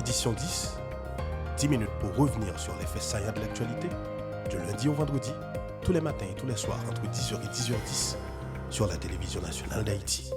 Édition 10, 10 minutes pour revenir sur les faits saillants de l'actualité, du lundi au vendredi, tous les matins et tous les soirs entre 10h et 10h10 sur la télévision nationale d'Haïti.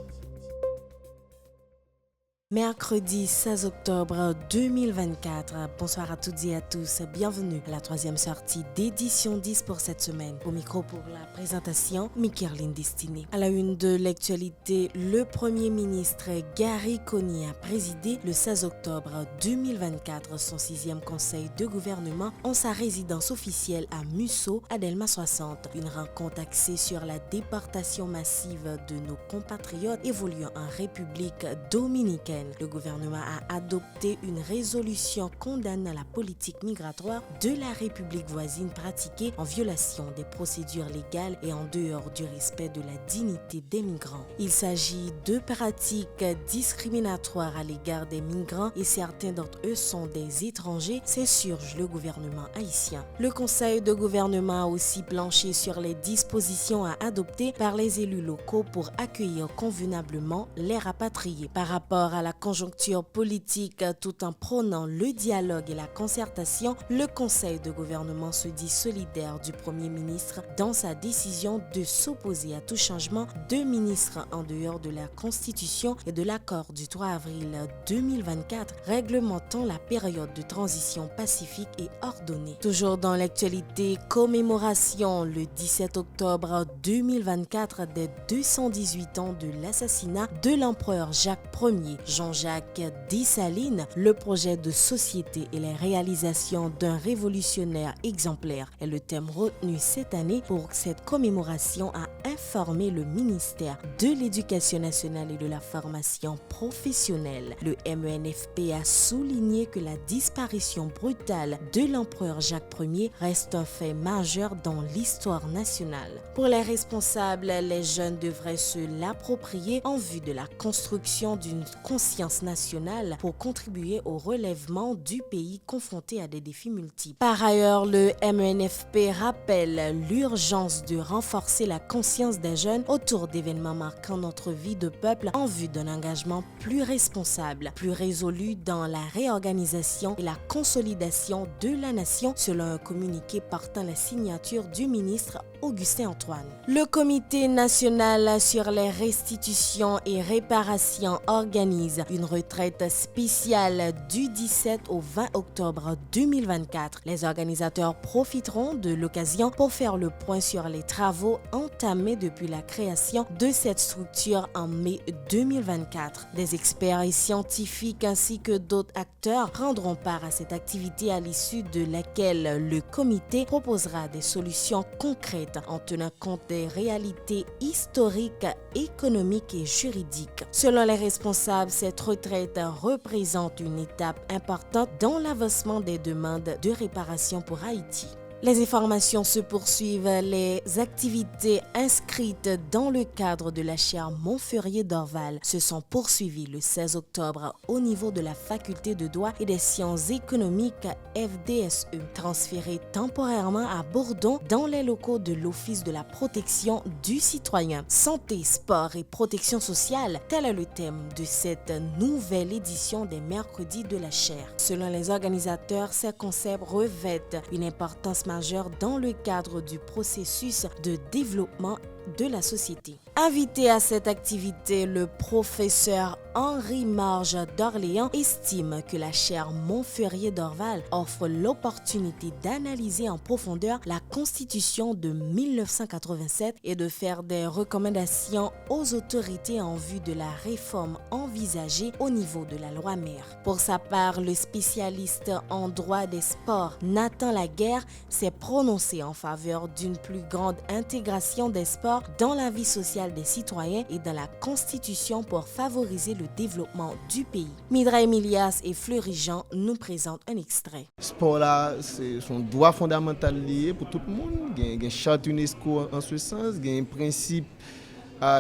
Mercredi 16 octobre 2024. Bonsoir à toutes et à tous. Bienvenue à la troisième sortie d'édition 10 pour cette semaine. Au micro pour la présentation, Mikerline Destiné. À la une de l'actualité, le Premier ministre Gary Coney a présidé le 16 octobre 2024 son 6e conseil de gouvernement en sa résidence officielle à Musso, à Delma 60. Une rencontre axée sur la déportation massive de nos compatriotes évoluant en République dominicaine. Le gouvernement a adopté une résolution condamnant la politique migratoire de la République voisine pratiquée en violation des procédures légales et en dehors du respect de la dignité des migrants. Il s'agit de pratiques discriminatoires à l'égard des migrants et certains d'entre eux sont des étrangers, s'insurge le gouvernement haïtien. Le conseil de gouvernement a aussi planché sur les dispositions à adopter par les élus locaux pour accueillir convenablement les rapatriés. Par rapport à la conjoncture politique, tout en prônant le dialogue et la concertation, le conseil de gouvernement se dit solidaire du Premier ministre dans sa décision de s'opposer à tout changement de ministre en dehors de la Constitution et de l'accord du 3 avril 2024 réglementant la période de transition pacifique et ordonnée. Toujours dans l'actualité, commémoration le 17 octobre 2024 des 218 ans de l'assassinat de l'empereur Jacques Ier. Jean-Jacques Dessalines, le projet de société et les réalisations d'un révolutionnaire exemplaire est le thème retenu cette année pour cette commémoration, a informé le ministère de l'Éducation nationale et de la formation professionnelle. Le MENFP a souligné que la disparition brutale de l'empereur Jacques Ier reste un fait majeur dans l'histoire nationale. Pour les responsables, les jeunes devraient se l'approprier en vue de la construction d'une conscience nationale pour contribuer au relèvement du pays confronté à des défis multiples. Par ailleurs, le MENFP rappelle l'urgence de renforcer la conscience des jeunes autour d'événements marquant notre vie de peuple en vue d'un engagement plus responsable, plus résolu dans la réorganisation et la consolidation de la nation, selon un communiqué portant la signature du ministre Augustin Antoine. Le Comité national sur les restitutions et réparations organise une retraite spéciale du 17 au 20 octobre 2024. Les organisateurs profiteront de l'occasion pour faire le point sur les travaux entamés depuis la création de cette structure en mai 2024. Des experts et scientifiques ainsi que d'autres acteurs prendront part à cette activité à l'issue de laquelle le comité proposera des solutions concrètes en tenant compte des réalités historiques, économiques et juridiques. Selon les responsables, cette retraite représente une étape importante dans l'avancement des demandes de réparation pour Haïti. Les informations se poursuivent. Les activités inscrites dans le cadre de la chaire Montferrier d'Orval se sont poursuivies le 16 octobre au niveau de la faculté de droit et des sciences économiques FDSE, transférée temporairement à Bourdon dans les locaux de l'Office de la protection du citoyen. Santé, sport et protection sociale, tel est le thème de cette nouvelle édition des mercredis de la chaire. Selon les organisateurs, ces concepts revêtent une importance majeure dans le cadre du processus de développement de la société. Invité à cette activité, le professeur Henri Marge d'Orléans estime que la chaire Montferrier d'Orval offre l'opportunité d'analyser en profondeur la Constitution de 1987 et de faire des recommandations aux autorités en vue de la réforme envisagée au niveau de la loi mère. Pour sa part, le spécialiste en droit des sports Nathan Laguerre s'est prononcé en faveur d'une plus grande intégration des sports dans la vie sociale des citoyens et dans la Constitution pour favoriser le développement du pays. Midra Emilias et Fleury Jean nous présentent un extrait. Sport là, c'est son droit fondamental lié pour tout le monde. Il y a une charte UNESCO en ce sens, il y a un principe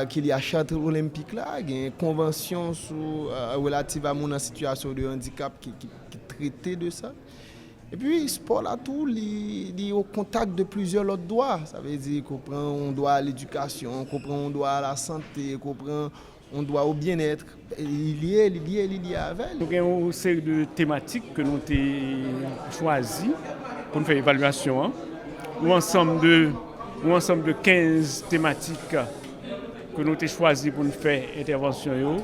qu'il y a charte olympique là, il y a une convention relative à mon situation de handicap qui traitait de ça. Et puis, sport là, tout lié au contact de plusieurs autres droits. Ça veut dire qu'on prend un droit à l'éducation, qu'on prend un droit à la santé, qu'on prend on doit au bien-être lié avec. Nous avons une série de thématiques que nous avons choisies pour nous faire évaluation. Ou ensemble de 15 thématiques que nous avons choisies pour nous faire intervention.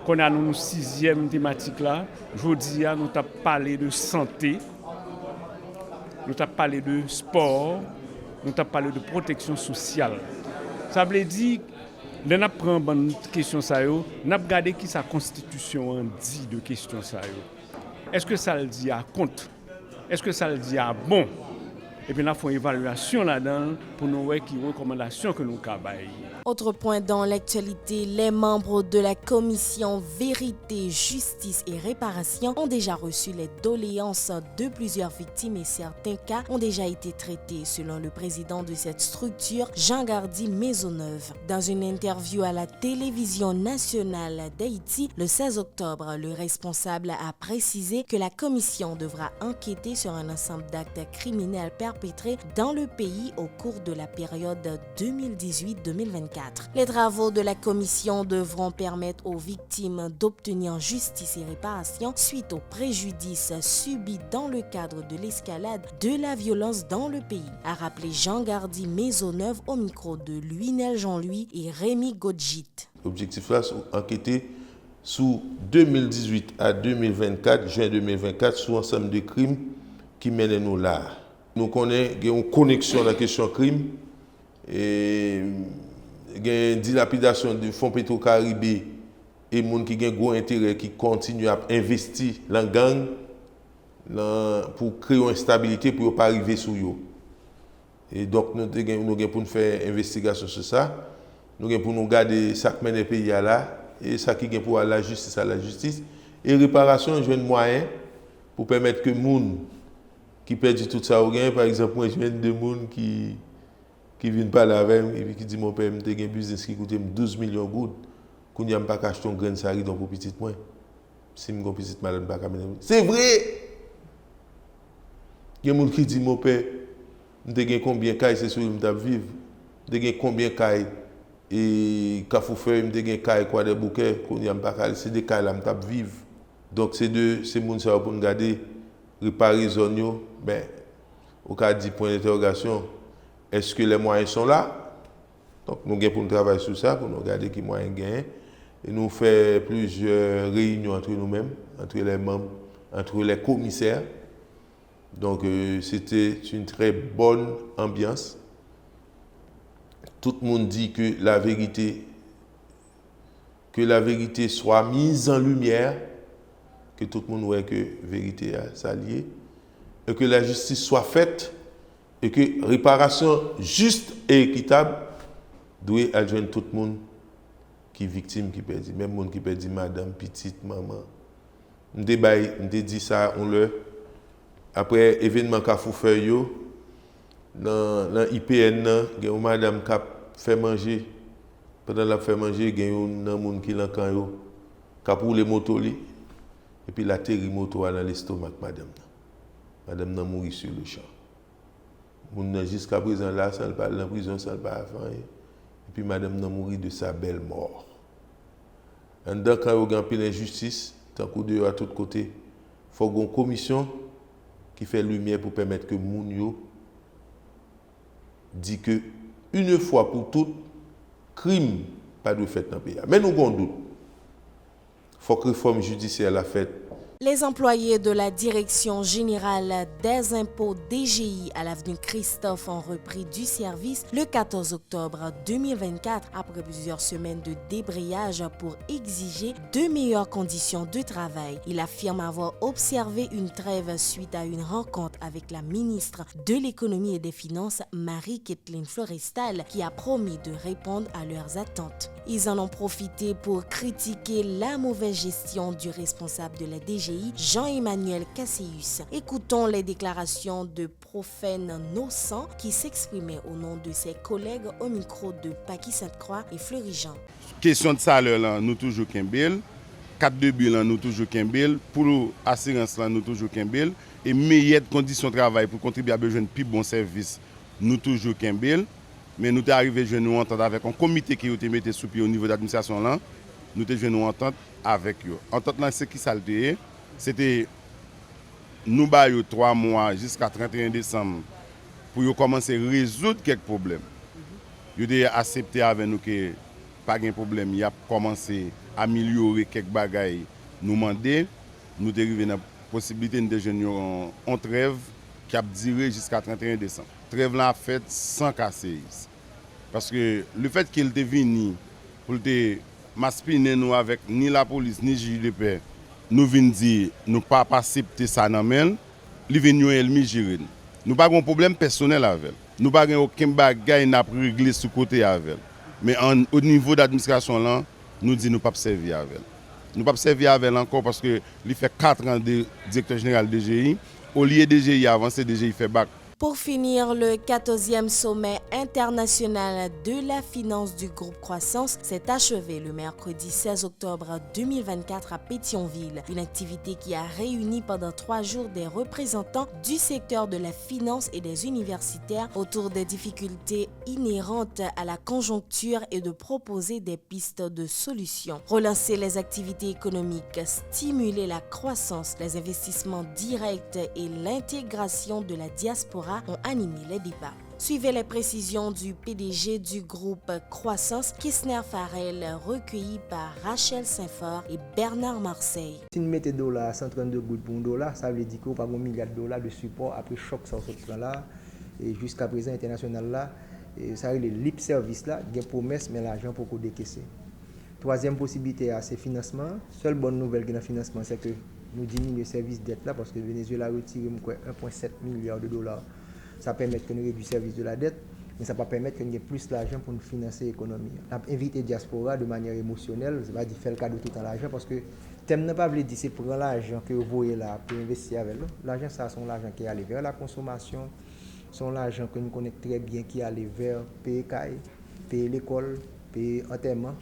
Qu'on a nous 6e thématique là. Aujourd'hui, nous avons parlé de santé, nous avons parlé de sport, nous avons parlé de protection sociale. Ça veut dire, quand on prend une question, on a regardé qui sa constitution dit de question. Est-ce que ça le dit à compte? Est-ce que ça le dit à bon? Et puis, on a fait une évaluation là-dedans pour nous voir qui recommandations que nous avons. Autre point dans l'actualité, les membres de la commission Vérité, Justice et Réparation ont déjà reçu les doléances de plusieurs victimes et certains cas ont déjà été traités, selon le président de cette structure, Jean-Gardy Maisonneuve. Dans une interview à la télévision nationale d'Haïti, le 16 octobre, le responsable a précisé que la commission devra enquêter sur un ensemble d'actes criminels perpétrés dans le pays au cours de la période 2018-2024. Les travaux de la commission devront permettre aux victimes d'obtenir justice et réparation suite aux préjudices subis dans le cadre de l'escalade de la violence dans le pays, a rappelé Jean-Gardy Maisonneuve au micro de Luinel Jean-Louis et Rémi Godjit. L'objectif là, c'est enquêter sous 2018 à 2024, juin 2024, sur ensemble de crimes qui mènent nous là. Nous connaissons une connexion à la question crime et il y a une dilapidation du fonds Petro-Caribé et les gens qui ont un gros intérêt qui continuent à investir dans le gang pour créer une stabilité pour ne pas arriver sur eux. Et donc, nous avons pour nous faire une investigation sur ça. Nous avons pour nous garder ça qui mène le pays à là et ça qui est pour la justice à la justice. Et réparation, je un moyen pour permettre que les gens qui perdent tout ça au gain, par exemple, moi, je viens de gens qui viennent parler avec moi et qui disent mon père, j'ai un business qui coûte 12 millions de gouttes. Qu'on n'y a pas acheté un grain de sari pour petit moi. Si je suis petit malade, je ne peux pas. C'est vrai! Il y a des gens qui disent mon père, j'ai combien de cailles c'est sur le vivre. J'ai combien de cailles et Cafoufeuille, j'ai cailles quoi des bouquets, qu'on n'y a pas c'est des cailles là je vivre. Donc c'est gens qui pour nous garder réparer les zones, ben au cas de point d'interrogation. Est-ce que les moyens sont là? Donc, nous avons pour nous travailler sur ça, pour nous regarder qui moyens gagnent. Et nous faisons plusieurs réunions entre nous-mêmes, entre les membres, entre les commissaires. Donc, c'était une très bonne ambiance. Tout le monde dit que la vérité soit mise en lumière, que tout le monde voit que la vérité est s'allier, et que la justice soit faite. Et que réparation juste et équitable doit adjoindre tout le monde qui est victime, qui perd, même monde qui perd madame, petite, maman. Je dit ça, on le. Après événement Cafoufeuille, dans l'IPN, il y a une madame qui a fait manger. Pendant la fait manger, il y a un monde qui l'a qui a pour les motos. Et puis la terre moto dans l'estomac, madame. Madame n'a mouru sur le champ. Jusqu'à présent, là, ça ne pas en prison, ça ne pas avant. Et puis, madame n'a mouru de sa belle mort. En tant qu'il y a une injustice, tant qu'on est à tous côtés, il faut une commission qui fait lumière pour permettre que Mounio dit que, une fois pour toutes, crime pas de fait dans le pays. Mais nous avons un doute. Il faut que la réforme judiciaire la faite. Les employés de la Direction générale des impôts DGI à l'avenue Christophe ont repris du service le 14 octobre 2024 après plusieurs semaines de débrayage pour exiger de meilleures conditions de travail. Il affirme avoir observé une trêve suite à une rencontre avec la ministre de l'Économie et des Finances, Marie-Kathleen Florestal, qui a promis de répondre à leurs attentes. Ils en ont profité pour critiquer la mauvaise gestion du responsable de la DGI, Jean-Emmanuel Casséus. Écoutons les déclarations de Profène Nocent qui s'exprimait au nom de ses collègues au micro de Paki Sainte-Croix et Fleury Jean. Question de salaire, là, nous toujours Kimbel. 4 de bilan, nous toujours Kimbel. Pour l'assurance, nous toujours Kimbel. Et meilleures conditions de travail pour contribuer à besoin de plus bon service, nous toujours Kimbel. Mais nous sommes arrivés à nous entendre avec un comité qui a été mis sous pied au niveau de l'administration là. nous avons joué une entente avec eux. Entente là, c'est qui ça le dit? C'était nous baillons 3 mois jusqu'à 31 décembre pour commencer à résoudre quelques problèmes. Ils ont accepté avec nous que pas de problème, il a commencé à améliorer quelques bagailles. Nous demander, nous arrivons à la possibilité de jouer en trêve qui a duré jusqu'à 31 décembre. Trêve là fait sans casser. Parce que le fait qu'il était venu pour te maspiner nous avec ni la police ni le juge de paix, nous venons dire nous pas accepter ça dans main, il vient nous elmi gérer. Nous pas un problème personnel avec. Nous pas aucun bagage n'a réglé ce côté avec. Mais au niveau d'administration là, nous dit nous pas servir avec. Nous pas servir avec encore parce que il fait 4 ans de directeur général de DGI, au lieu de DGI avancé, DGI fait bac. Pour finir, le 14e sommet international de la finance du groupe Croissance s'est achevé le mercredi 16 octobre 2024 à Pétionville. Une activité qui a réuni pendant 3 jours des représentants du secteur de la finance et des universitaires autour des difficultés inhérentes à la conjoncture et de proposer des pistes de solutions. Relancer les activités économiques, stimuler la croissance, les investissements directs et l'intégration de la diaspora ont animé les débats. Suivez les précisions du PDG du groupe Croissance, Kisner Farel, recueilli par Rachel Saint-Fort et Bernard Marseille. Si nous mettons $, 132 gouttes pour $1, ça veut dire qu'on va $1 milliard de support après choc sur ce plan-là. Et jusqu'à présent, international là, et ça veut dire lip service là, il y a une promesse, mais l'argent pour décaisser. Troisième possibilité, c'est le financement. Seule bonne nouvelle dans le financement, c'est que nous diminuons le service dette là parce que le Venezuela a retiré 1,7 milliard de $. Ça permet que nous réduisons le service de la dette, mais ça va permettre que nous ayons plus d'argent pour nous financer l'économie. On a invité la diaspora de manière émotionnelle, ça va dire faire le cadeau tout à l'argent parce que thème n'a pas voulu dire c'est prendre l'argent que vous voyez là pour investir avec nous. L'argent, ça, c'est l'argent qui est allé vers la consommation, c'est l'argent que nous connaissons très bien qui est allé vers payer caille, payer l'école, payer enterrement.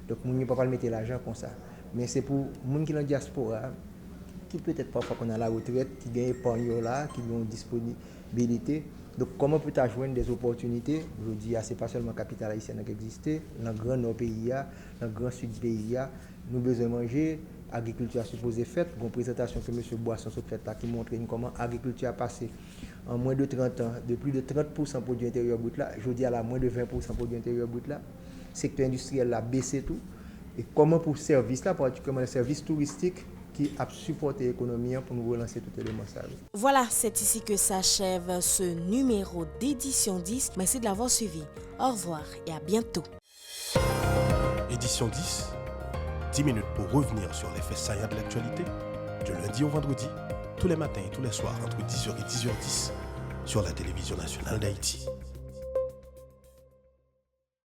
Donc, nous ne pouvons pas mettre l'argent comme ça. Mais c'est pour les gens qui sont dans la diaspora, qui peut-être parfois qu'on a la retraite, qui gagnent épargne là, qui ont disponibilité. Donc, comment peut-on joindre des opportunités? Je dis, ce n'est pas seulement le capital haïtien qui existe, dans le grand nord pays, dans le grand sud pays, nous avons besoin de manger, l'agriculture supposée faite. Une présentation que M. Boisson a faite là qui montre comment l'agriculture a passé en moins de 30 ans, de plus de 30% pour produit intérieur brut là, je dis à la moins de 20% pour produit intérieur brut là. Le secteur industriel a baissé tout. Et comment pour le service là, particulièrement le service touristique, qui a supporté l'économie pour nous relancer tout élément ça. Voilà, c'est ici que s'achève ce numéro d'édition 10. Merci de l'avoir suivi. Au revoir et à bientôt. Édition 10, 10 minutes pour revenir sur les faits saillants de l'actualité, du lundi au vendredi, tous les matins et tous les soirs entre 10h et 10h10 sur la télévision nationale d'Haïti.